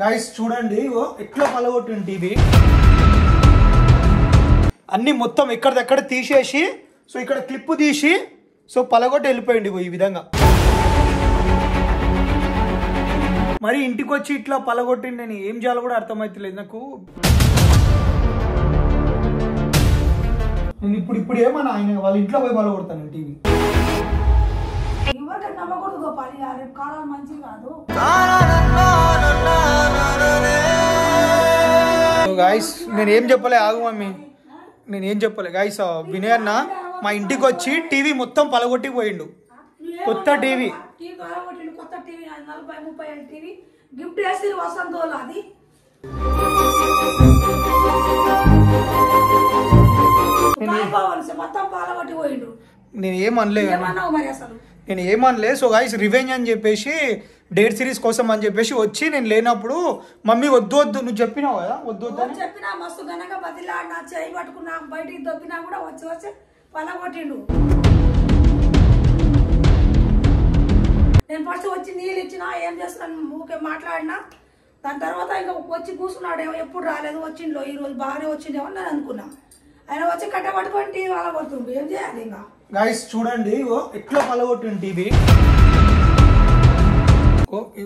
Guys చూడండి ఎట్లా పలగొట్టింది TV అన్ని మొత్తం ఎక్కడదక్కడ తీసేసి సో ఇక్కడ క్లిప్ తీసి సో పలగొట్టి వెళ్ళిపోయింది ఈ విధంగా మరి ఇంటికి వచ్చి ఇట్లా పలగొట్టింది నేను ఏం చేయాలో కూడా అర్థమైతలేదు నాకు నేను ఇప్పుడు ఏమన్నా ఆయన వాళ్ళ ఇంట్లో పోయి పలగొడతాను టీవీ गाइस నేను ఏం చెప్పలే ఆగు మమ్మీ నేను ఏం చెప్పలే गाइस వినయ్ అన్న మా ఇంటికి వచ్చి టీవీ మొత్తం పలగొట్టి పోయిండు కొత్త టీవీ కొత్త టీవీ 40-30 ఏళ్ళ టీవీ గిఫ్ట్ చేసి వసంతోల అది మొత్తం పలగొట్టి పోయిండు నేను ఏమనలే నేను ఏమనలే సో గాయస్ రివెంజ్ అని చెప్పేసి డేట్ సిరీస్ కోసం అని చెప్పేసి వచ్చి నేను లేనప్పుడు మమ్మీ వద్దు వద్దు నువ్వు చెప్పినావు కదా వద్దు వద్దు అని చెప్పినా మస్తు ఘనంగా బదిలాడినా చేయి పట్టుకున్నా బయటికి దొబ్బినా కూడా వచ్చి వచ్చి పలగొట్టిండు నేను ఫస్ట్ వచ్చి నీళ్ళు ఇచ్చినా ఏం చేస్తున్నాను ఊకే మాట్లాడినా దాని తర్వాత ఇంకా వచ్చి కూర్చున్నాడేమో ఎప్పుడు రాలేదు వచ్చిండో ఈరోజు బాగానే వచ్చిండేమో నేను అనుకున్నా ఆయన వచ్చి కట్టబట్టుకొని టీవీ పలగొడుతుండు ఏం చేయాలి ఇంకా గాయస్ చూడండి ఎట్లా పలగొట్టింది టీవీ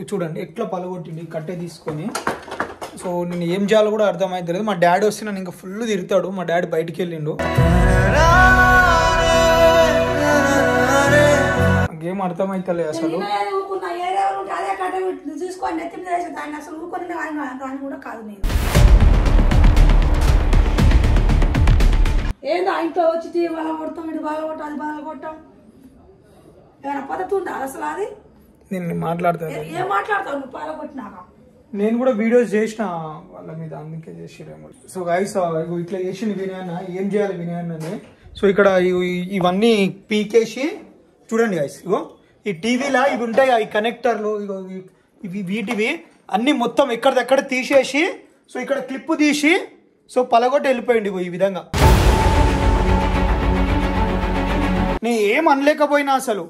చూడండి ఎట్లా పలగొట్టింది కట్టే తీసుకొని సో నేను ఏం చేయాలో కూడా అర్థమైతలేదు మా డాడీ వస్తే నన్ను ఇంకా ఫుల్ తిరుగుతాడు మా డాడీ బయటికి వెళ్ళిండు నాకేం అర్థమైతలేదు అసలు చూసుకొని నెత్తి మీద ఆయన అసలు ఊరుకొని ఆయన కూడా కాదు నేను ఏందో ఇంట్లో వచ్చి టీవీ బాగా కొడతాం ఇటు బాగా కొట్టాం అది బాగా కొట్టాం ఏమైనా పద్ధతి ఉందా అసలు అది నేను మాట్లాడతాను ఏం మాట్లాడతావు నువ్వు బాగా కొట్టినాక నేను కూడా వీడియోస్ చేసిన వాళ్ళ మీద అందుకే చేసిరేమో సో గైస్ ఇట్లా చేసింది వినయ్ అన్న ఏం చేయాలి వినయ్ అన్నని సో ఇక్కడ ఇవన్నీ పీకేసి చూడండి గైస్ ఇగో ఈ టీవీలా ఇవి ఉంటాయి ఈ కనెక్టర్లు ఇగో ఇవి వీటివి అన్ని మొత్తం ఎక్కడదక్కడ తీసేసి సో ఇక్కడ క్లిప్ తీసి సో పలగొట్టి వెళ్ళిపోయింది ఈ విధంగా నేను ఏం అనలేకపోయినా అసలు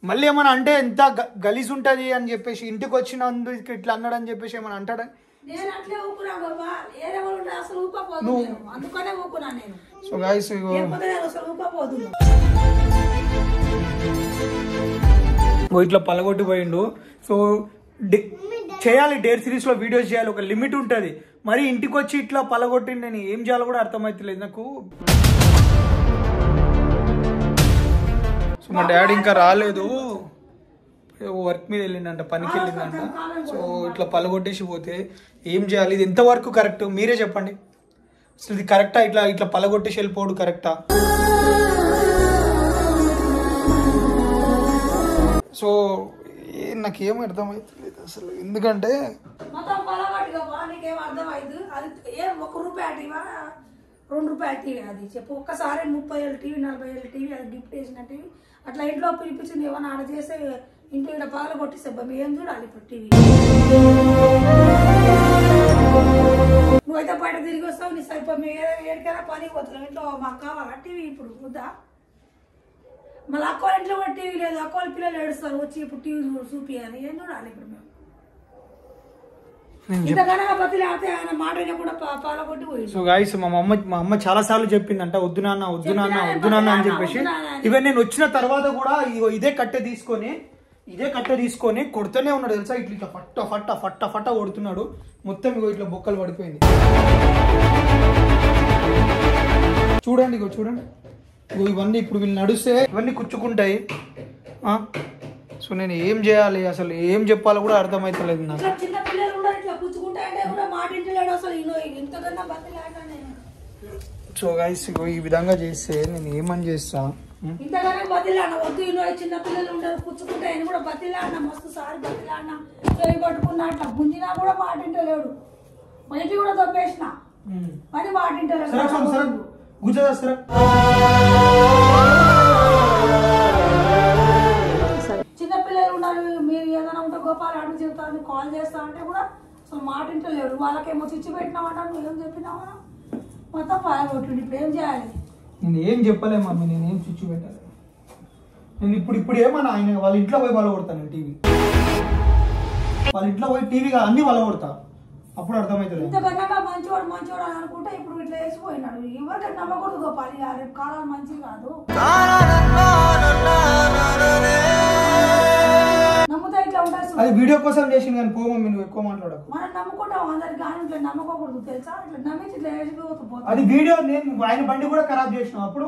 మళ్ళీ ఏమన్నా అంటే ఎంత గలీజ్ ఉంటుంది అని చెప్పేసి ఇంటికి వచ్చినందుకు ఇట్లా అన్నాడు అని చెప్పేసి ఏమన్నా అంటాడా సో గైస్ ఇట్లా పలగొట్టి పోయిండు సో చేయాలి డేర్ సిరీస్ లో వీడియోస్ చేయాలి ఒక లిమిట్ ఉంటుంది మరి ఇంటికి వచ్చి ఇట్లా పలగొట్టి నేను ఏం చేయాలో కూడా అర్థమైతలేదు నాకు సో మా డాడీ ఇంకా రాలేదు వర్క్ మీద వెళ్ళిందంట పనికి వెళ్ళిందంట సో ఇట్లా పలగొట్టేసి పోతే ఏం చేయాలి ఇది ఎంతవరకు కరెక్ట్ మీరే చెప్పండి అసలు ఇది కరెక్టా ఇట్లా ఇట్లా పలగొట్టేసి వెళ్ళిపోడు కరెక్టా సో నాకేం అర్థమవుతలేదు అసలు ఎందుకంటే ₹2 టీవీ అది చెప్పు ఒక్కసారి 30 ఏళ్ళ టీవీ 40 ఏళ్ళ టీవీ అది గిఫ్ట్ చేసిన టీవీ అట్లా ఇంట్లో పిలిపించింది ఏమన్నా ఆడ చేస్తే ఇంట్లో ఇక్కడ పగల కొట్టిస్తే ఏం చూడాలి ఇప్పుడు టీవీ నువ్వైతే బయట తిరిగి వస్తావు నీ సరిపో మేము ఏడికైనా పనికి పోతున్నాం ఇంట్లో మాకు కావాలా టీవీ ఇప్పుడు వద్దా మళ్ళీ అక్క వాళ్ళ ఇంట్లో కూడా టీవీ లేదు అక్క వాళ్ళ పిల్లలు ఏడుస్తారు వచ్చి ఇప్పుడు టీవీ చూపియాలి ఏం చూడాలి ఇప్పుడు మేము సో గైస్ మా అమ్మ చాలా సార్లు చెప్పిందంట వద్దు నాన్న వద్దు నాన్న వద్దు నాన్న అని చెప్పేసి ఈవెన్ నేను వచ్చిన తర్వాత కూడా ఇదే కట్టె తీసుకొని కొడుతూనే ఉన్నాడు తెలుసా ఇట్లా ఫట్ట ఫట్ట ఫట్ట ఫట్ట కొడుతున్నాడు మొత్తం ఇట్లా బొక్కలు పడిపోయింది చూడండి చూడండి ఇవన్నీ ఇప్పుడు వీళ్ళు నడుస్తే ఇవన్నీ కుచ్చుకుంటాయి సో నేను ఏం చేయాలి అసలు ఏం చెప్పాలో కూడా అర్థమైతలేదు నాకు సో గైస్ ఈ విధంగా చేస్తే నేను ఏమని చేస్తా ఇంతగానే బతిలాడినా వద్దు చిన్న పిల్లలు ఉంటారు పుచ్చుకుంటే ఆయన కూడా బతిలాడినా మస్తు సారి బతిలాడినా చేయి పట్టుకున్నా అట్లా గుంజినా కూడా మాటింటలేడు బయటికి కూడా దొబ్బేసిన మరి మాటింటలేడు చిన్న పిల్లలు ఉన్నారు మీరు ఏదైనా ఉంటే గోపాలు అడుగు చెప్తాను కాల్ చేస్తా అంటే కూడా అసలు మాటింటలేడు వాళ్ళకేమో చిచ్చు పెట్టినామంటా నువ్వేం చెప్పినావా మొత్తం పాలగొట్టిండు ఇప్పుడు ఏం చేయాలి నేను ఏం చెప్పలే మమ్మీ నేనేం చిచ్చు పెట్టాలి నేను ఇప్పుడు ఏమన్నా ఆయన వాళ్ళ ఇంట్లో పోయి పలగొడతాను టీవీ వాళ్ళ ఇంట్లో పోయి టీవీగా అన్ని పలగొడతా అప్పుడు అర్థమవుతుంది. ఇంతకన్నా మంచివాడు మంచివాడు అని అనుకుంటే ఇప్పుడు ఇట్లా వేసిపోయినాడు. ఎవరికైనా నమ్మకూడదు గోపాలి, రేపు కాలాలు మంచిది కాదు. నమ్ముతా ఇట్లా ఉండాల్సి. అది వీడియో కోసం చేసింది కానీ పో మమ్మీ, నువ్వు ఎక్కువ మాట్లాడకు. మనం నమ్ముకుంటాం అందరికి, కానీ ఇట్లా నమ్మకూడదు తెలుసా? ఇట్లా నమ్మించి ఇట్లా వేసిపోతుంది. అది వీడియో, నేను ఆయన బండి కూడా ఖరాబ్ చేసినావు అప్పుడు.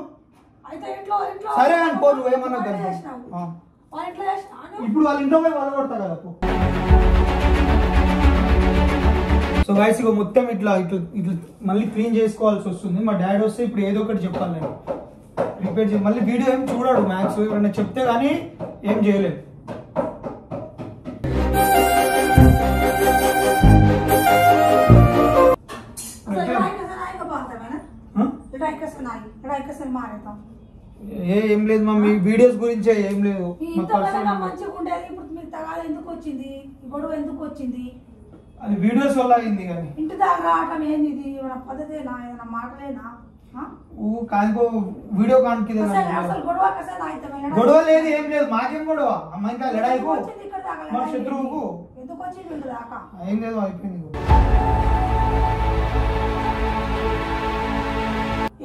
అయితే ఇంట్లో ఇంట్లో సరే అని పో, నువ్వు ఏమన్నా ఇప్పుడు వాళ్ళ ఇంట్లో పోయి వాళ్ళు కొడతా కదా. సో గైస్ ఇక మొత్తం ఇట్లా ఇట్లా ఇట్లా మళ్ళీ క్లీన్ చేసుకోవాల్సి వస్తుంది. మా డాడీ వస్తే ఇప్పుడు ఏదో ఒకటి చెప్పాలి, నేను రిపేర్ చేసి. మళ్ళీ వీడియో ఏం చూడాడు మ్యాథ్స్, ఎవరైనా చెప్తే కానీ ఏం చేయలేదు. ఏం లేదు మమ్మీ, వీడియోస్ గురించే, ఏం లేదు. మంచిగా ఉండేది, ఇప్పుడు మీకు తగాద ఎందుకు వచ్చింది, గొడవ ఎందుకు వచ్చింది? అది వీడియోస్ వల్ల అయింది. కానీ ఇంటి దాకా రావటం ఏంది, ఇది ఏమైనా పద్ధతేనా, ఏదైనా మాటలేనా? కానుకో వీడియో కానికి గొడవ లేదు, ఏం లేదు. మాకేం గొడవ అమ్మ, ఇంకా లడాయికు మా శత్రువుకు ఎందుకు వచ్చింది దాకా ఏం లేదు, అయిపోయింది.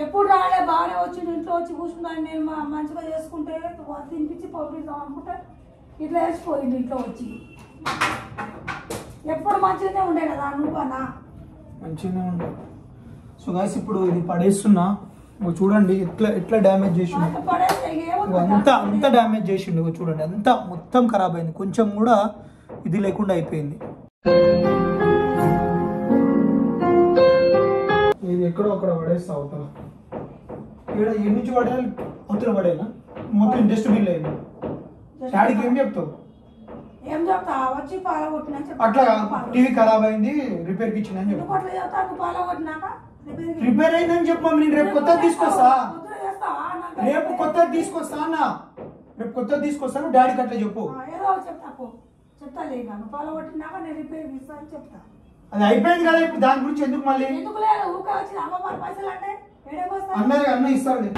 ఎప్పుడు రాలే, బాగానే వచ్చి ఇంట్లో వచ్చి కూర్చున్నాను, నేను మంచిగా చేసుకుంటే తినిపించి పంపిద్దాం అనుకుంటే ఇట్లా వేసిపోయింది ఇంట్లో వచ్చి. ఎప్పుడు మంచిగానే ఉండే కదా నువ్వు అన్నా, మంచిగానే ఉండే. సో గైస్ ఇప్పుడు ఇది పడేస్తున్నా, చూడండి ఎట్లా ఎట్లా డ్యామేజ్ చేసిండు, అంత డ్యామేజ్ చేసిండు. చూడండి అంతా మొత్తం ఖరాబ్ అయింది, కొంచెం కూడా ఇది లేకుండా అయిపోయింది. ఇది ఎక్కడో అక్కడ పడేస్తా అవుతా, ఇక్కడ ఈ నుంచి పడేయాలి, అవతల పడేనా మొత్తం డస్ట్బిన్ లేదు. డాడీకి ఏం చెప్తావు? ఏం చెప్తా, వచ్చి పాలగొట్టిన అట్లా టీవీ ఖరాబ్ అయింది, రిపేర్కి ఇచ్చిన అని చెప్పు. రిపేర్ అయిందని చెప్పు మమ్మీ, నేను రేపు కొత్తది తీసుకొస్తా, రేపు కొత్తది తీసుకొస్తా అన్న, రేపు కొత్తది తీసుకొస్తాను. డాడీకి అట్లా చెప్పు. ఏదో చెప్తా లేదా, పాలగొట్టినాక నేను రిపేర్ ఇస్తా అని చెప్తా. అది అయిపోయింది కదా, ఇప్పుడు దాని గురించి ఎందుకు మళ్ళీ? ఎందుకు లేదు, ఊకే వచ్చి అమ్మ పైసలు అంటే అన్నది అన్న ఇస్తాడు,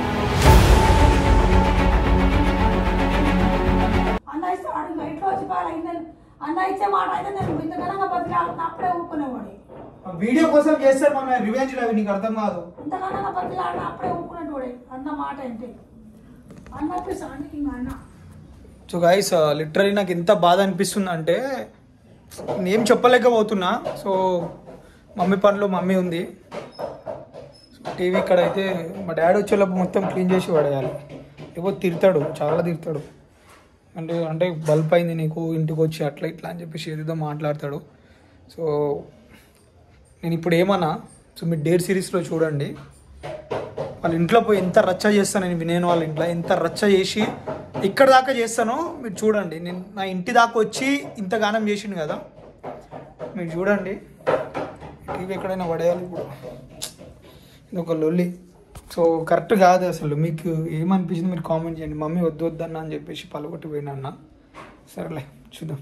అన్న ఇస్తాడు. ఇంట్లో వచ్చి అన్న ఇచ్చే మాట అయితే నేను ఇంతకన్నా బతిలాడు, అప్పుడే ఊపుకునేవాడు. వీడియో కోసం చేస్తారు మన రివెంజ్, అవి నీకు అర్థం కాదు. ఇంతకన్నా బతిలాడు, అప్పుడే ఊపుకునేవాడే అన్న మాట అంటే. అన్న అన్న సో గైస్ లిటరలీ నాకు ఎంత బాధ అనిపిస్తుంది అంటే నేను చెప్పలేకపోతున్నా. సో మమ్మీ పనిలో మమ్మీ ఉంది, టీవీ ఇక్కడ అయితే మా డాడీ వచ్చేలోపు మొత్తం క్లీన్ చేసి పడేయాలి. ఏవో తిడతాడు, చాలా తిడతాడు. అంటే బల్బ్ అయింది నీకు ఇంటికి వచ్చి అట్లా ఇట్లా అని చెప్పేసి ఏదేదో మాట్లాడతాడు. సో నేను ఇప్పుడు ఏమన్నా, సో మీరు డేర్ సిరీస్లో చూడండి, వాళ్ళ ఇంట్లో పోయి ఎంత రచ్చ చేస్తాను నేను వాళ్ళ ఇంట్లో ఎంత రచ్చ చేసి ఇక్కడ దాకా చేస్తానో మీరు చూడండి. నేను నా ఇంటి దాకా వచ్చి ఇంత గానం చేసిండు కదా, మీరు చూడండి. టీవీ ఎక్కడైనా పడేయాలి ఇప్పుడు, ఇది ఒక లొల్లి. సో కరెక్ట్ కాదు అసలు. మీకు ఏమనిపించింది మీరు కామెంట్ చేయండి. మమ్మీ వద్దు వద్దన్నా అని చెప్పేసి పలగొట్టి పోయినా అన్న. సరేలే చూద్దాం.